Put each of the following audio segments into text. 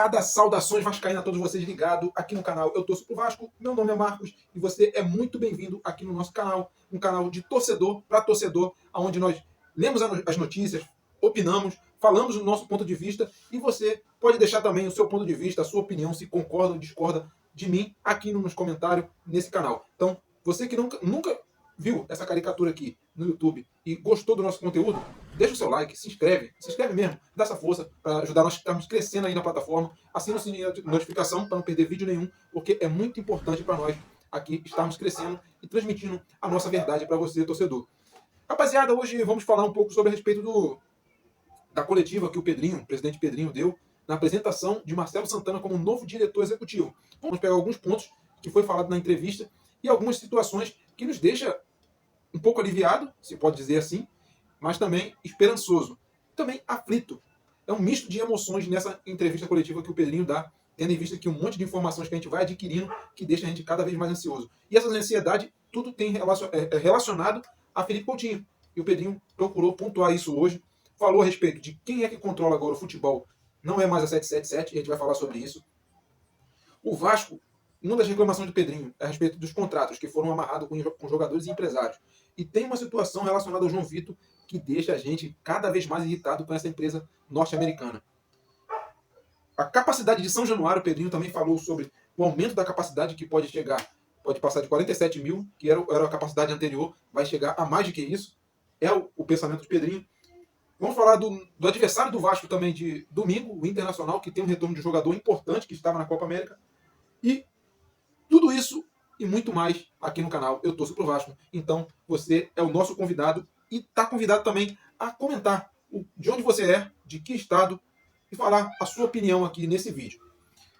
Rapaziada, saudações vascaínas a todos vocês ligados aqui no canal Eu Torço pro Vasco. Meu nome é Marcos e você é muito bem-vindo aqui no nosso canal, um canal de torcedor para torcedor, onde nós lemos as notícias, opinamos, falamos o nosso ponto de vista e você pode deixar também o seu ponto de vista, a sua opinião, se concorda ou discorda de mim aqui nos comentários nesse canal. Então, você que nunca viu essa caricatura aqui no YouTube e gostou do nosso conteúdo, deixa o seu like, se inscreve mesmo, dá essa força para ajudar nós a estarmos crescendo aí na plataforma, assina o sininho de notificação para não perder vídeo nenhum, porque é muito importante para nós aqui estarmos crescendo e transmitindo a nossa verdade para você, torcedor. Rapaziada, hoje vamos falar um pouco sobre a respeito da coletiva que o presidente Pedrinho deu na apresentação de Marcelo Santana como novo diretor executivo. Vamos pegar alguns pontos que foi falado na entrevista e algumas situações que nos deixa um pouco aliviado, se pode dizer assim, mas também esperançoso, também aflito. É um misto de emoções nessa entrevista coletiva que o Pedrinho dá, tendo em vista que um monte de informações que a gente vai adquirindo que deixa a gente cada vez mais ansioso. E essa ansiedade, tudo tem relacionado a Felipe Coutinho. E o Pedrinho procurou pontuar isso hoje, falou a respeito de quem é que controla agora o futebol. Não é mais a 777, e a gente vai falar sobre isso. O Vasco, uma das reclamações do Pedrinho é a respeito dos contratos que foram amarrados com jogadores e empresários. E tem uma situação relacionada ao João Vitor que deixa a gente cada vez mais irritado com essa empresa norte-americana. A capacidade de São Januário, o Pedrinho também falou sobre o aumento da capacidade que pode chegar. Pode passar de 47 mil, que era a capacidade anterior, vai chegar a mais do que isso. É o pensamento do Pedrinho. Vamos falar do adversário do Vasco também de domingo, o Internacional, que tem um retorno de um jogador importante que estava na Copa América. E tudo isso e muito mais aqui no canal Eu Torço pro Vasco. Então você é o nosso convidado e está convidado também a comentar de onde você é, de que estado e falar a sua opinião aqui nesse vídeo.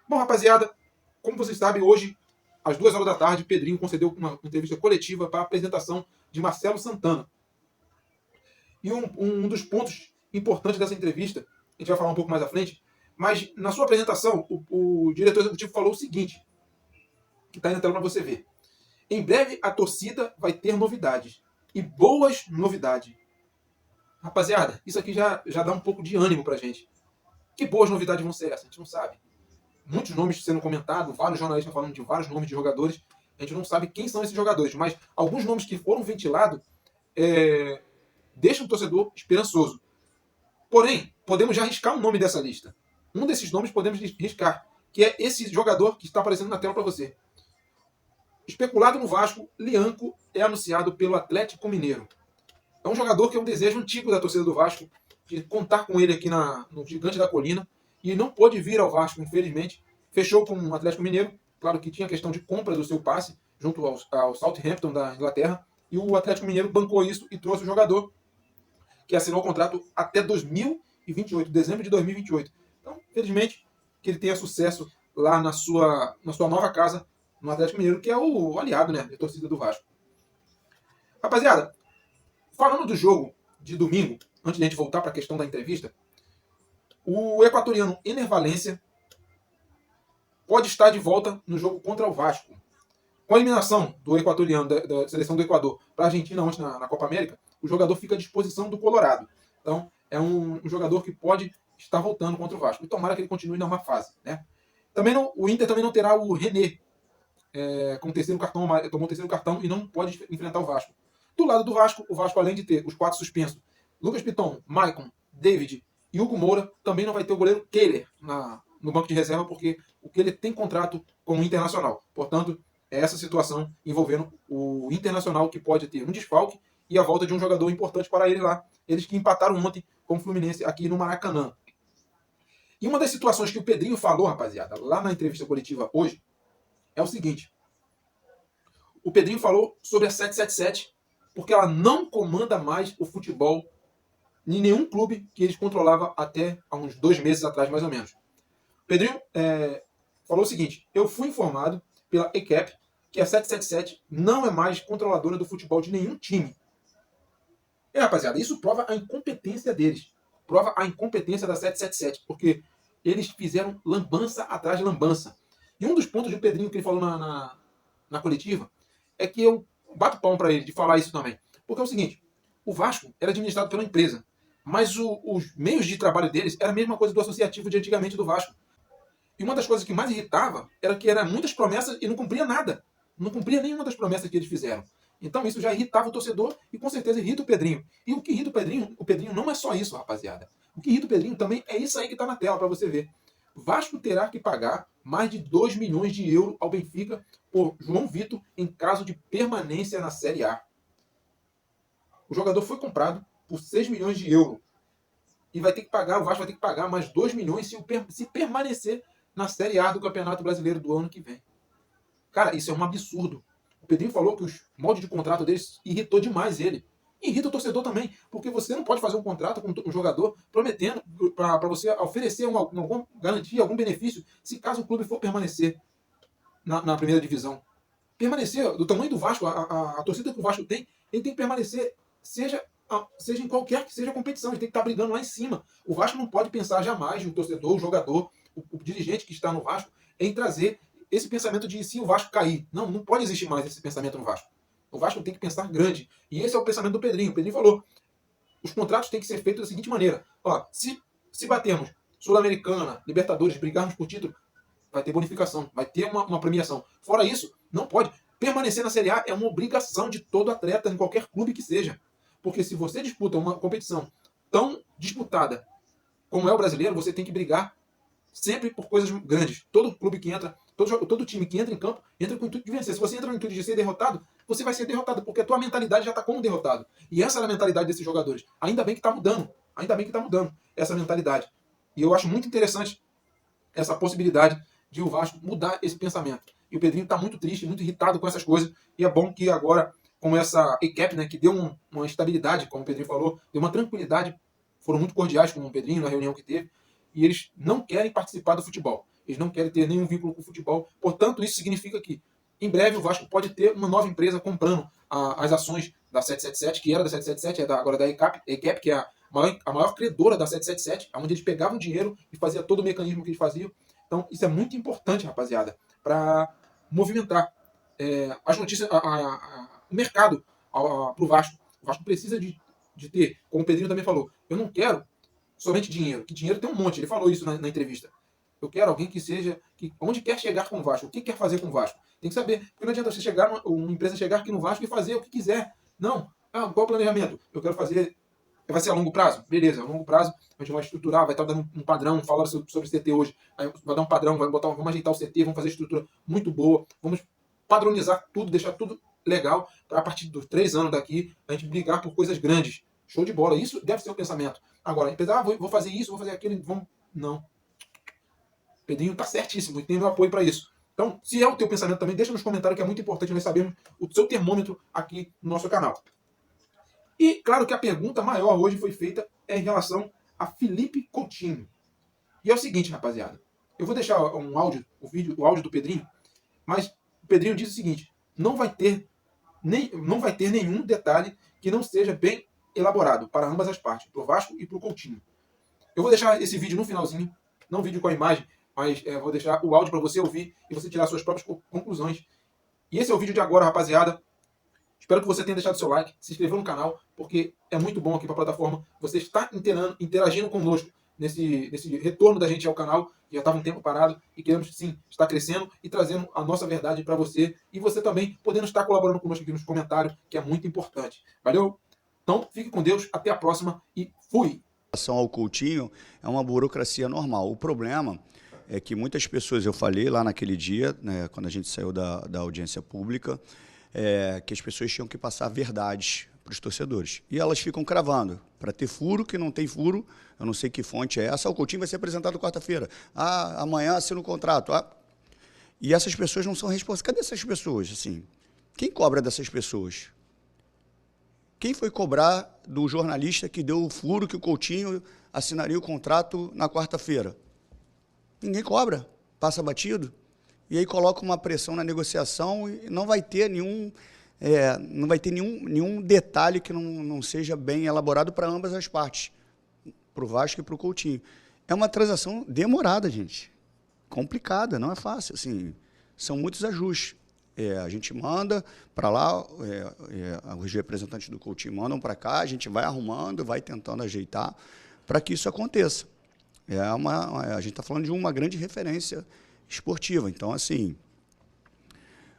Bom, rapaziada, como vocês sabem, hoje, às 2 horas da tarde, Pedrinho concedeu uma entrevista coletiva para a apresentação de Marcelo Santana. E um dos pontos importantes dessa entrevista, a gente vai falar um pouco mais à frente, mas na sua apresentação, o diretor executivo falou o seguinte, que está aí na tela para você ver. Em breve a torcida vai ter novidades. E boas novidades. Rapaziada, isso aqui já dá um pouco de ânimo pra gente. Que boas novidades vão ser essas? A gente não sabe. Muitos nomes sendo comentados, vários jornalistas falando de vários nomes de jogadores. A gente não sabe quem são esses jogadores, mas alguns nomes que foram ventilados deixam o torcedor esperançoso. Porém, podemos já riscar um nome dessa lista. Um desses nomes podemos riscar, que é esse jogador que está aparecendo na tela para você. Especulado no Vasco, Lianco é anunciado pelo Atlético Mineiro. É um jogador que é um desejo antigo da torcida do Vasco, de contar com ele aqui no Gigante da Colina, e não pôde vir ao Vasco, infelizmente. Fechou com o Atlético Mineiro, claro que tinha questão de compra do seu passe, junto ao Southampton da Inglaterra, e o Atlético Mineiro bancou isso e trouxe o jogador, que assinou o contrato até 2028, dezembro de 2028. Então, infelizmente, que ele tenha sucesso lá na sua nova casa, no Atlético Mineiro, que é o aliado, né, da torcida do Vasco. Rapaziada, falando do jogo de domingo, antes de a gente voltar para a questão da entrevista, o equatoriano Ener Valencia pode estar de volta no jogo contra o Vasco. Com a eliminação do equatoriano, da seleção do Equador, para a Argentina ontem na Copa América, o jogador fica à disposição do Colorado. Então, é um jogador que pode estar voltando contra o Vasco. E tomara que ele continue na má fase, né? Também o Inter também não terá o René, com terceiro cartão, tomou o terceiro cartão e não pode enfrentar o Vasco. Do lado do Vasco, o Vasco, além de ter os 4 suspensos, Lucas Piton, Maicon, David e Hugo Moura, também não vai ter o goleiro Keller no banco de reserva, porque o Keller tem contrato com o Internacional. Portanto, é essa situação envolvendo o Internacional, que pode ter um desfalque e a volta de um jogador importante para ele lá. Eles que empataram ontem com o Fluminense aqui no Maracanã. E uma das situações que o Pedrinho falou, rapaziada, lá na entrevista coletiva hoje, é o seguinte. O Pedrinho falou sobre a 777, porque ela não comanda mais o futebol em nenhum clube que eles controlavam até há uns 2 meses atrás, mais ou menos. O Pedrinho falou o seguinte, eu fui informado pela ECAP que a 777 não é mais controladora do futebol de nenhum time. E, rapaziada, isso prova a incompetência deles. Prova a incompetência da 777, porque eles fizeram lambança atrás de lambança. E um dos pontos do Pedrinho que ele falou na coletiva é que eu bato palmo para ele de falar isso também. Porque é o seguinte, o Vasco era administrado pela empresa, mas os meios de trabalho deles era a mesma coisa do associativo de antigamente do Vasco. E uma das coisas que mais irritava era que eram muitas promessas e não cumpria nada. Não cumpria nenhuma das promessas que eles fizeram. Então isso já irritava o torcedor e com certeza irrita o Pedrinho. E o que irrita o Pedrinho não é só isso, rapaziada. O que irrita o Pedrinho também é isso aí que está na tela para você ver. Vasco terá que pagar mais de 2 milhões de euros ao Benfica por João Vitor em caso de permanência na Série A. O jogador foi comprado por 6 milhões de euros. E vai ter que pagar, o Vasco vai ter que pagar mais 2 milhões se permanecer na Série A do Campeonato Brasileiro do ano que vem. Cara, isso é um absurdo. O Pedrinho falou que os moldes de contrato deles irritou demais ele. Irrita o torcedor também, porque você não pode fazer um contrato com um jogador prometendo para você oferecer alguma garantia, algum benefício, se caso o clube for permanecer na primeira divisão. Permanecer, do tamanho do Vasco, a torcida que o Vasco tem, ele tem que permanecer, seja em qualquer que seja a competição, ele tem que estar brigando lá em cima. O Vasco não pode pensar jamais, o torcedor, o jogador, o dirigente que está no Vasco, em trazer esse pensamento de se o Vasco cair. Não, não pode existir mais esse pensamento no Vasco. O Vasco tem que pensar grande. E esse é o pensamento do Pedrinho. O Pedrinho falou, os contratos têm que ser feitos da seguinte maneira. Ó, se batermos Sul-Americana, Libertadores, brigarmos por título, vai ter bonificação, vai ter uma premiação. Fora isso, não pode. Permanecer na Série A é uma obrigação de todo atleta, em qualquer clube que seja. Porque se você disputa uma competição tão disputada como é o brasileiro, você tem que brigar sempre por coisas grandes. Todo clube que entra, todo time que entra em campo, entra com o intuito de vencer. Se você entra no intuito de ser derrotado, você vai ser derrotado, porque a tua mentalidade já está como derrotado. E essa é a mentalidade desses jogadores. Ainda bem que está mudando. Ainda bem que está mudando essa mentalidade. E eu acho muito interessante essa possibilidade de o Vasco mudar esse pensamento. E o Pedrinho está muito triste, muito irritado com essas coisas. E é bom que agora, com essa ECAP, né, que deu uma estabilidade, como o Pedrinho falou, deu uma tranquilidade, foram muito cordiais com o Pedrinho na reunião que teve, e eles não querem participar do futebol. Eles não querem ter nenhum vínculo com o futebol. Portanto, isso significa que, em breve, o Vasco pode ter uma nova empresa comprando as ações da 777, que era da 777, agora da ECAP, que é a maior credora da 777, onde eles pegavam dinheiro e faziam todo o mecanismo que eles faziam. Então, isso é muito importante, rapaziada, para movimentar as notícias, o mercado para o Vasco. O Vasco precisa de ter, como o Pedrinho também falou, eu não quero somente dinheiro, que dinheiro tem um monte, ele falou isso na entrevista. Eu quero alguém que seja, onde quer chegar com o Vasco, o que quer fazer com o Vasco. Tem que saber, porque não adianta você chegar, uma empresa chegar aqui no Vasco e fazer o que quiser. Não, qual o planejamento? Eu quero fazer, vai ser a longo prazo? Beleza, a longo prazo a gente vai estruturar, vai estar dando um padrão, falando sobre o CT hoje, aí vai dar um padrão, vamos ajeitar o CT, vamos fazer estrutura muito boa, vamos padronizar tudo, deixar tudo legal, para a partir dos 3 anos daqui, a gente brigar por coisas grandes. Show de bola, isso deve ser o pensamento. Agora, a empresa, vou fazer isso, vou fazer aquilo, vamos... Não. Pedrinho tá certíssimo e tem meu apoio para isso. Então, se é o teu pensamento também, deixa nos comentários que é muito importante nós sabermos o seu termômetro aqui no nosso canal. E, claro que a pergunta maior hoje foi feita em relação a Felipe Coutinho. E é o seguinte, rapaziada. Eu vou deixar o áudio do Pedrinho, mas o Pedrinho diz o seguinte, não vai ter nenhum detalhe que não seja bem elaborado para ambas as partes, para o Vasco e para o Coutinho. Eu vou deixar esse vídeo no finalzinho, não vídeo com a imagem, mas vou deixar o áudio para você ouvir e você tirar suas próprias conclusões. E esse é o vídeo de agora, rapaziada. Espero que você tenha deixado seu like, se inscreveu no canal, porque é muito bom aqui para a plataforma. Você está interagindo conosco nesse retorno da gente ao canal, que já estava um tempo parado, e queremos sim estar crescendo e trazendo a nossa verdade para você. E você também podendo estar colaborando conosco aqui nos comentários, que é muito importante. Valeu? Então, fique com Deus, até a próxima e fui! Em relação ao Coutinho, é uma burocracia normal. O problema é que muitas pessoas, eu falei lá naquele dia, né, quando a gente saiu da audiência pública, que as pessoas tinham que passar verdades para os torcedores. E elas ficam cravando. Para ter furo, que não tem furo, eu não sei que fonte é essa, o Coutinho vai ser apresentado quarta-feira. Amanhã assina o contrato. E essas pessoas não são responsáveis. Cadê essas pessoas? Assim, quem cobra dessas pessoas? Quem foi cobrar do jornalista que deu o furo que o Coutinho assinaria o contrato na quarta-feira? Ninguém cobra, passa batido. E aí coloca uma pressão na negociação e não vai ter nenhum detalhe que não seja bem elaborado para ambas as partes, para o Vasco e para o Coutinho. É uma transação demorada, gente, complicada, não é fácil. Assim, são muitos ajustes. A gente manda para lá, os representantes do Coutinho mandam para cá, a gente vai arrumando, vai tentando ajeitar para que isso aconteça. A gente está falando de uma grande referência esportiva. Então, assim,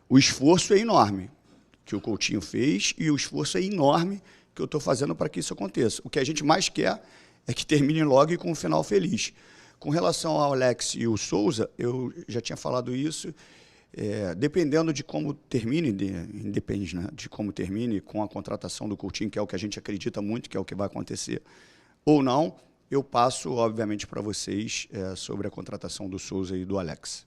o esforço é enorme que o Coutinho fez e o esforço é enorme que eu estou fazendo para que isso aconteça. O que a gente mais quer é que termine logo e com um final feliz. Com relação ao Alex e o Souza, eu já tinha falado isso, dependendo de como termine, independe, né, de como termine com a contratação do Coutinho, que é o que a gente acredita muito, que é o que vai acontecer, ou não, eu passo, obviamente, para vocês sobre a contratação do Souza e do Alex.